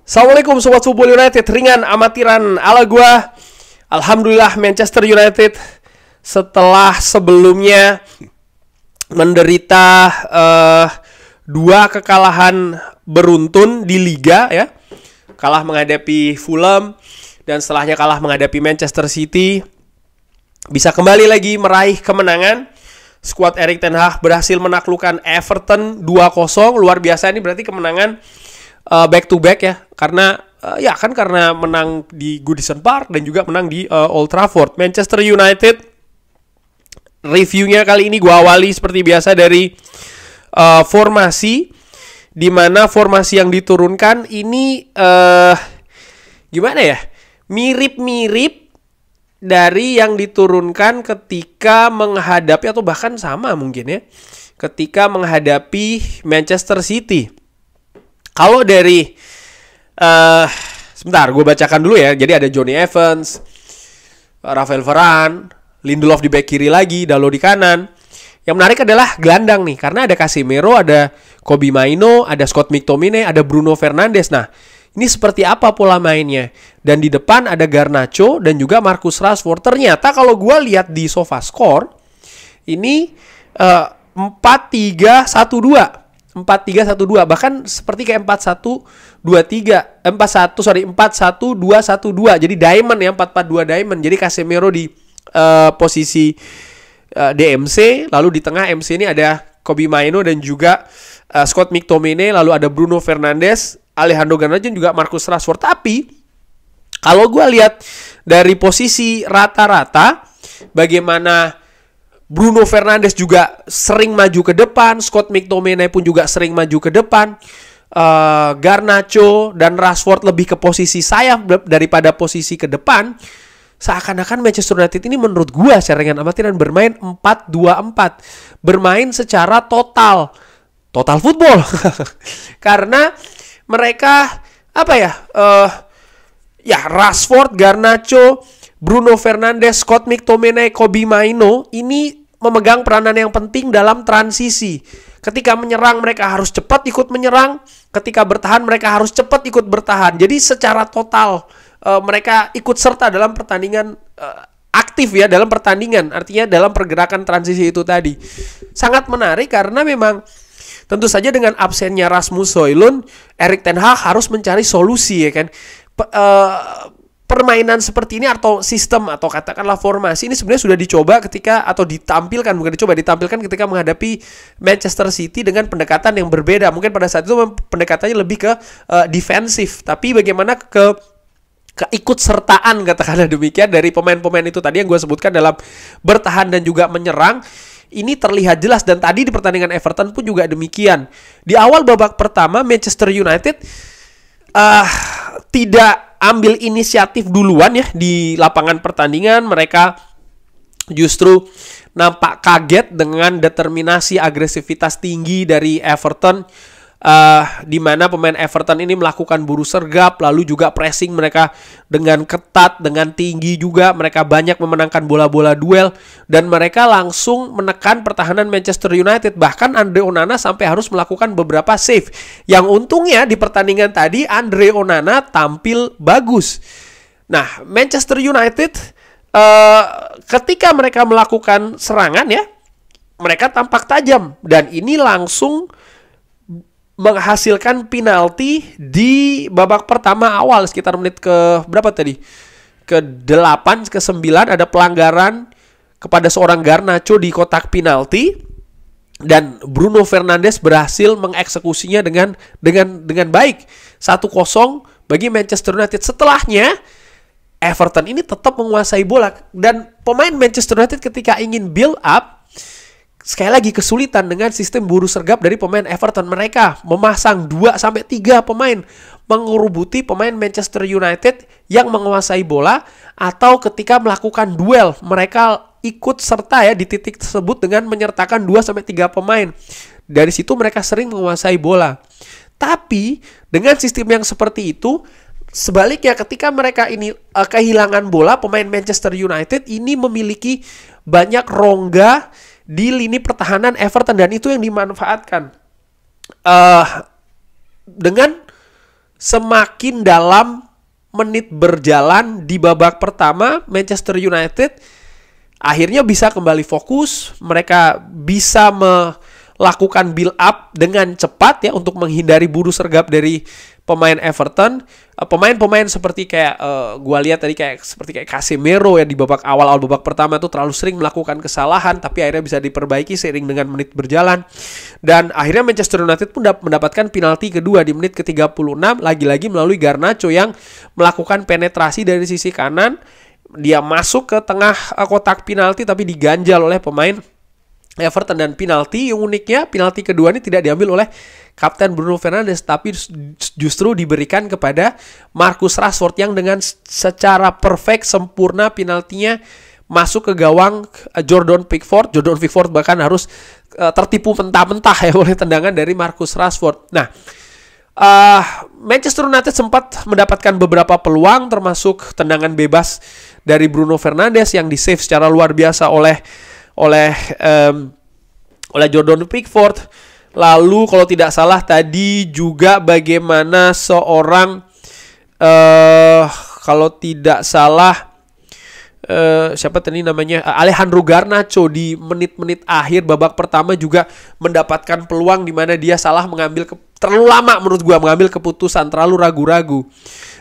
Assalamualaikum Sobat Football United, ringan amatiran ala gua. Alhamdulillah Manchester United setelah sebelumnya menderita dua kekalahan beruntun di Liga ya. Kalah menghadapi Fulham dan setelahnya kalah menghadapi Manchester City. Bisa kembali lagi meraih kemenangan. Skuad Erik ten Hag berhasil menaklukkan Everton 2-0. Luar biasa, ini berarti kemenangan back to back ya. Karena karena menang di Goodison Park dan juga menang di Old Trafford. Manchester United, reviewnya kali ini gue awali seperti biasa dari formasi, di mana formasi yang diturunkan ini gimana ya, mirip-mirip dari yang diturunkan ketika menghadapi, atau bahkan sama mungkin ya, ketika menghadapi Manchester City. Kalau dari sebentar, gue bacakan dulu ya. Jadi ada Johnny Evans, Rafael Varane, Lindelof di back kiri lagi, Dalot di kanan. Yang menarik adalah gelandang nih, karena ada Casemiro, ada Kobbie Mainoo, ada Scott McTominay, ada Bruno Fernandes. Nah, ini seperti apa pola mainnya? Dan di depan ada Garnacho dan juga Marcus Rashford. Ternyata kalau gue lihat di SofaScore, ini 4-3-1-2. 4-3-1-2, bahkan seperti kayak 4-1-2-3, 4-1-2-1-2. Jadi diamond ya, 4-4-2 diamond. Jadi Casemiro di posisi DMC, lalu di tengah MC ini ada Kobbie Mainoo dan juga Scott McTominay, lalu ada Bruno Fernandes, Alejandro Garnacho juga Marcus Rashford. Tapi kalau gue lihat dari posisi rata-rata, bagaimana Bruno Fernandes juga sering maju ke depan, Scott McTominay pun juga sering maju ke depan, Garnacho dan Rashford lebih ke posisi sayap daripada posisi ke depan. Seakan-akan Manchester United ini menurut gua secara ringan amatiran bermain 4-2-4, bermain secara total football. Karena mereka Rashford, Garnacho, Bruno Fernandes, Scott McTominay, Kobbie Mainoo ini memegang peranan yang penting dalam transisi. Ketika menyerang mereka harus cepat ikut menyerang, ketika bertahan mereka harus cepat ikut bertahan. Jadi secara total mereka ikut serta dalam pertandingan, aktif ya dalam pertandingan, artinya dalam pergerakan transisi itu tadi. Sangat menarik karena memang tentu saja dengan absennya Rasmus Højlund, Erik ten Hag harus mencari solusi ya kan. Permainan seperti ini atau sistem atau katakanlah formasi ini sebenarnya sudah dicoba ketika, atau ditampilkan ketika menghadapi Manchester City dengan pendekatan yang berbeda. Mungkin pada saat itu pendekatannya lebih ke defensif, tapi bagaimana keikutsertaan katakanlah demikian dari pemain-pemain itu tadi yang gue sebutkan dalam bertahan dan juga menyerang. Ini terlihat jelas, dan tadi di pertandingan Everton pun juga demikian. Di awal babak pertama Manchester United tidak ambil inisiatif duluan ya di lapangan pertandingan. Mereka justru nampak kaget dengan determinasi agresivitas tinggi dari Everton, di mana pemain Everton ini melakukan buru sergap, lalu juga pressing mereka dengan ketat, dengan tinggi juga. Mereka banyak memenangkan bola-bola duel dan mereka langsung menekan pertahanan Manchester United. Bahkan Andre Onana sampai harus melakukan beberapa save. Yang untungnya di pertandingan tadi Andre Onana tampil bagus. Nah, Manchester United ketika mereka melakukan serangan ya, mereka tampak tajam, dan ini langsung menghasilkan penalti di babak pertama awal sekitar menit ke berapa tadi? Ke-8, ke-9 ada pelanggaran kepada seorang Garnacho di kotak penalti, dan Bruno Fernandes berhasil mengeksekusinya dengan baik. 1-0 bagi Manchester United. Setelahnya Everton ini tetap menguasai bola, dan pemain Manchester United ketika ingin build up, sekali lagi kesulitan dengan sistem buru sergap dari pemain Everton. Mereka memasang 2-3 pemain mengerubuti pemain Manchester United yang menguasai bola, atau ketika melakukan duel mereka ikut serta ya di titik tersebut dengan menyertakan 2-3 pemain. Dari situ mereka sering menguasai bola. Tapi dengan sistem yang seperti itu, sebaliknya ketika mereka ini kehilangan bola, pemain Manchester United ini memiliki banyak rongga di lini pertahanan Everton, dan itu yang dimanfaatkan dengan semakin dalam menit berjalan di babak pertama, Manchester United akhirnya bisa kembali fokus. Mereka bisa melakukan build up dengan cepat ya untuk menghindari buru sergap dari pemain Everton. Pemain-pemain seperti kayak gua lihat tadi seperti kayak Casemiro ya di babak awal babak pertama itu terlalu sering melakukan kesalahan, tapi akhirnya bisa diperbaiki seiring dengan menit berjalan. Dan akhirnya Manchester United pun mendapatkan penalti kedua di menit ke-36 lagi-lagi melalui Garnacho yang melakukan penetrasi dari sisi kanan. Dia masuk ke tengah kotak penalti tapi diganjal oleh pemain Everton. Dan penalti yang uniknya, penalti kedua ini tidak diambil oleh Kapten Bruno Fernandes, tapi justru diberikan kepada Marcus Rashford yang dengan secara perfect, sempurna penaltinya masuk ke gawang Jordan Pickford. Jordan Pickford bahkan harus tertipu mentah-mentah ya oleh tendangan dari Marcus Rashford. Nah, Manchester United sempat mendapatkan beberapa peluang, termasuk tendangan bebas dari Bruno Fernandes yang di-save secara luar biasa oleh Jordan Pickford. Lalu kalau tidak salah tadi juga bagaimana seorang kalau tidak salah siapa tadi namanya, Alejandro Garnacho di menit-menit akhir babak pertama juga mendapatkan peluang di mana dia salah mengambil terlalu lama menurut gua mengambil keputusan, terlalu ragu-ragu.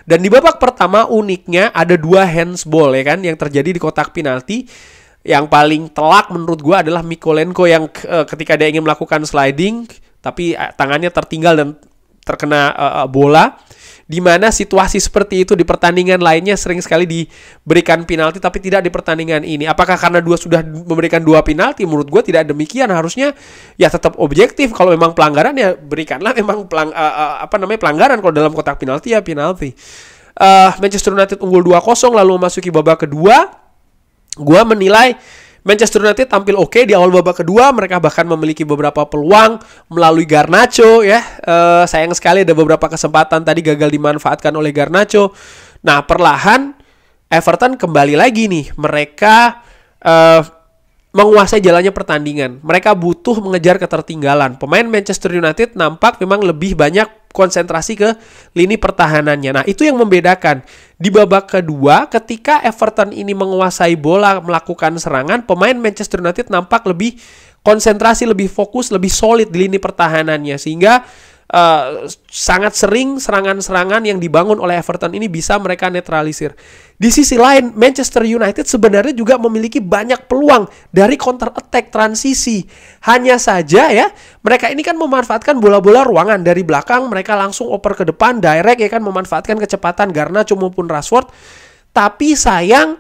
Dan di babak pertama uniknya ada 2 handsball ya kan yang terjadi di kotak penalti. Yang paling telak menurut gue adalah Mykolenko yang ketika dia ingin melakukan sliding tapi tangannya tertinggal dan terkena bola. Di mana situasi seperti itu di pertandingan lainnya sering sekali diberikan penalti tapi tidak di pertandingan ini. Apakah karena sudah memberikan 2 penalti? Menurut gue tidak demikian. Harusnya ya tetap objektif. Kalau memang pelanggaran ya berikanlah memang pelanggaran. Kalau dalam kotak penalti ya penalti. Manchester United unggul 2-0 lalu memasuki babak kedua. Gua menilai Manchester United tampil oke di awal babak kedua. Mereka bahkan memiliki beberapa peluang melalui Garnacho ya. Sayang sekali ada beberapa kesempatan tadi gagal dimanfaatkan oleh Garnacho. Nah, perlahan Everton kembali lagi nih. Mereka menguasai jalannya pertandingan. Mereka butuh mengejar ketertinggalan. Pemain Manchester United nampak memang lebih banyak konsentrasi ke lini pertahanannya. Nah, itu yang membedakan. Di babak kedua, ketika Everton ini menguasai bola, melakukan serangan, pemain Manchester United nampak lebih konsentrasi, lebih fokus, lebih solid di lini pertahanannya. Sehingga sangat sering serangan-serangan yang dibangun oleh Everton ini bisa mereka netralisir. Di sisi lain, Manchester United sebenarnya juga memiliki banyak peluang dari counter attack transisi. Hanya saja ya, mereka ini kan memanfaatkan bola-bola ruangan dari belakang, mereka langsung oper ke depan, direct ya kan, memanfaatkan kecepatan Garnacho maupun Rashford. Tapi sayang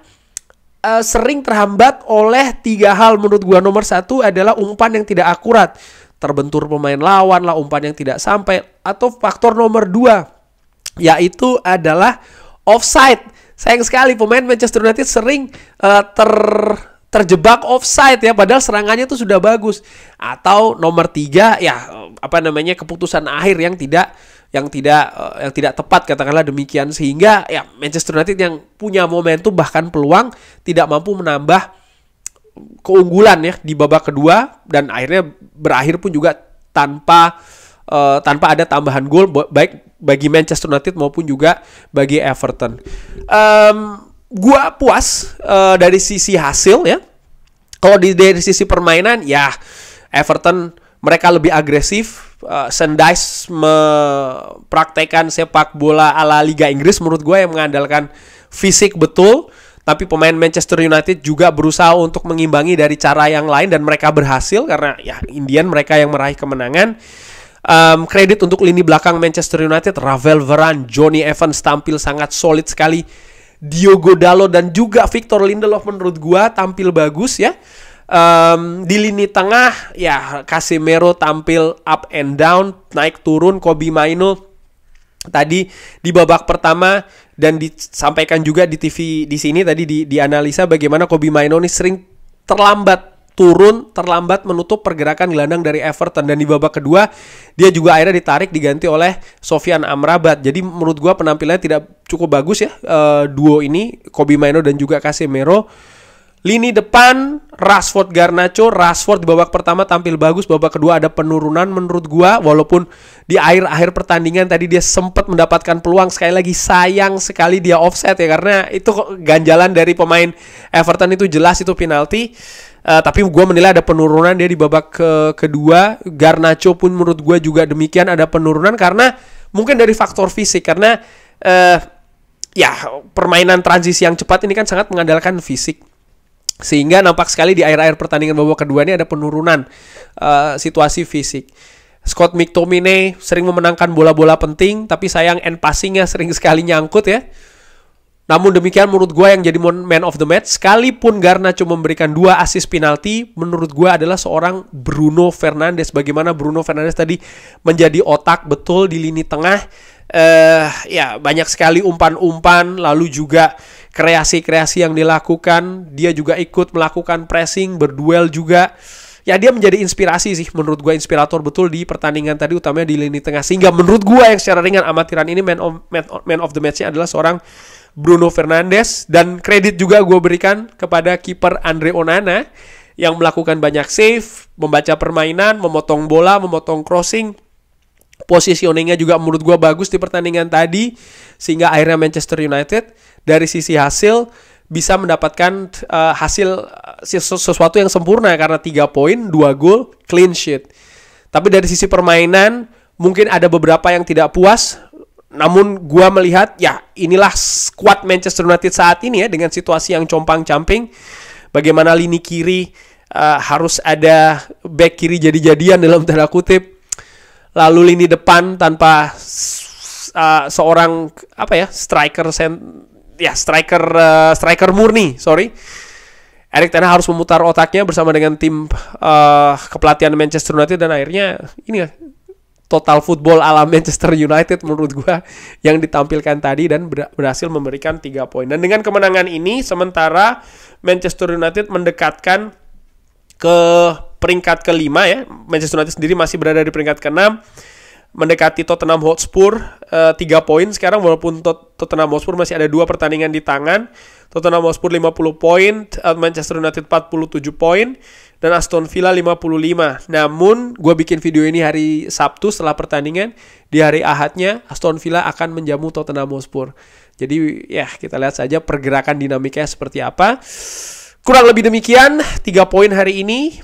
sering terhambat oleh 3 hal menurut gua. Nomor 1 adalah umpan yang tidak akurat. Terbentur pemain lawan lah, umpan yang tidak sampai. Atau faktor nomor 2 yaitu adalah offside. Sayang sekali pemain Manchester United sering terjebak offside ya, padahal serangannya itu sudah bagus. Atau nomor 3 ya keputusan akhir yang tidak tepat, katakanlah demikian, sehingga ya Manchester United yang punya momentum bahkan peluang tidak mampu menambah keunggulan ya di babak kedua, dan akhirnya berakhir pun juga tanpa ada tambahan gol baik bagi Manchester United maupun juga bagi Everton. Gua puas dari sisi hasil ya. Kalau dari sisi permainan ya Everton mereka lebih agresif. Sendais mempraktekkan sepak bola ala Liga Inggris menurut gue yang mengandalkan fisik betul. Tapi pemain Manchester United juga berusaha untuk mengimbangi dari cara yang lain dan mereka berhasil karena ya Indian mereka yang meraih kemenangan. Kredit untuk lini belakang Manchester United, Ravel Varane, Johnny Evans tampil sangat solid sekali. Diogo Dalot dan juga Victor Lindelof menurut gua tampil bagus ya. Di lini tengah ya Casemiro tampil up and down, naik turun. Kobbie Mainoo tadi di babak pertama dan disampaikan juga di TV di sini tadi dianalisa bagaimana Kobbie Mainoo ini sering terlambat turun, terlambat menutup pergerakan gelandang dari Everton, dan di babak kedua dia juga akhirnya ditarik diganti oleh Sofyan Amrabat. Jadi menurut gua penampilannya tidak cukup bagus ya duo ini, Kobbie Mainoo dan juga Casemiro. Lini depan Rashford, Garnacho. Rashford di babak pertama tampil bagus, babak kedua ada penurunan menurut gua, walaupun di akhir pertandingan tadi dia sempat mendapatkan peluang. Sekali lagi sayang sekali dia offset ya, karena itu ganjalan dari pemain Everton itu jelas itu penalti. Tapi gue menilai ada penurunan dia di babak kedua. Garnacho pun menurut gue juga demikian, ada penurunan karena mungkin dari faktor fisik, karena ya permainan transisi yang cepat ini kan sangat mengandalkan fisik, sehingga nampak sekali di akhir-akhir pertandingan babak kedua ini ada penurunan situasi fisik. Scott McTominay sering memenangkan bola-bola penting, tapi sayang end passing-nya sering sekali nyangkut ya. Namun demikian menurut gue yang jadi man of the match, sekalipun Garnacho memberikan 2 assist penalti, menurut gue adalah seorang Bruno Fernandes. Bagaimana Bruno Fernandes tadi menjadi otak betul di lini tengah. Ya banyak sekali umpan-umpan, lalu juga kreasi-kreasi yang dilakukan. Dia juga ikut melakukan pressing, berduel juga. Ya dia menjadi inspirasi sih, menurut gue inspirator betul di pertandingan tadi, utamanya di lini tengah. Sehingga menurut gue yang secara ringan amatiran ini man of the match-nya adalah seorang Bruno Fernandes. Dan kredit juga gue berikan kepada kiper Andre Onana yang melakukan banyak save, membaca permainan, memotong bola, memotong crossing. Positioningnya juga menurut gue bagus di pertandingan tadi, sehingga akhirnya Manchester United dari sisi hasil bisa mendapatkan sesuatu yang sempurna, karena 3 poin, 2 gol, clean sheet. Tapi dari sisi permainan mungkin ada beberapa yang tidak puas. Namun gua melihat ya inilah squad Manchester United saat ini ya, dengan situasi yang compang-camping. Bagaimana lini kiri harus ada back kiri jadi-jadian dalam tanda kutip. Lalu lini depan tanpa seorang striker murni, Erik ten Hag harus memutar otaknya bersama dengan tim kepelatihan Manchester United, dan akhirnya ini ya total football ala Manchester United menurut gua yang ditampilkan tadi, dan berhasil memberikan 3 poin. Dan dengan kemenangan ini sementara Manchester United mendekatkan ke peringkat ke-5 ya. Manchester United sendiri masih berada di peringkat ke-6, mendekati Tottenham Hotspur 3 poin sekarang, walaupun Tottenham Hotspur masih ada 2 pertandingan di tangan. Tottenham Hotspur 50 poin, Manchester United 47 poin, dan Aston Villa 55. Namun gue bikin video ini hari Sabtu setelah pertandingan. Di hari Ahadnya Aston Villa akan menjamu Tottenham Hotspur. Jadi ya kita lihat saja pergerakan dinamikanya seperti apa. Kurang lebih demikian 3 poin hari ini.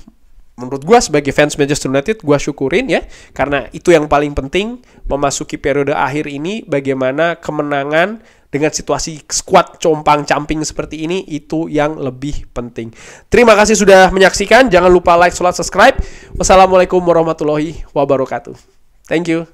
Menurut gue sebagai fans Manchester United, gue syukurin ya, karena itu yang paling penting memasuki periode akhir ini. Bagaimana kemenangan dengan situasi skuad compang-camping seperti ini, itu yang lebih penting. Terima kasih sudah menyaksikan. Jangan lupa like, subscribe. Wassalamualaikum warahmatullahi wabarakatuh. Thank you.